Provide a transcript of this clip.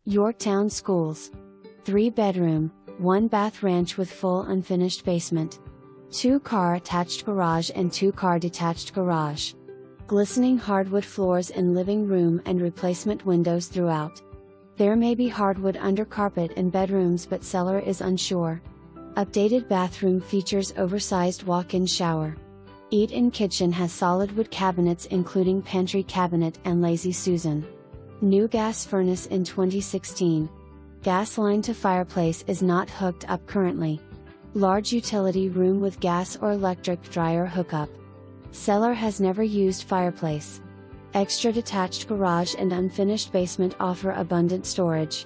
Yorktown Schools. 3-bedroom, 1-bath ranch with full unfinished basement. 2-car attached garage and 2-car detached garage. Glistening hardwood floors in living room and replacement windows throughout. There may be hardwood under carpet in bedrooms, but seller is unsure. Updated bathroom features oversized walk-in shower. Eat-in kitchen has solid wood cabinets including pantry cabinet and Lazy Susan. New gas furnace in 2016. Gas line to fireplace is not hooked up currently. Large utility room with gas or electric dryer hookup. Seller has never used fireplace. Extra detached garage and unfinished basement offer abundant storage.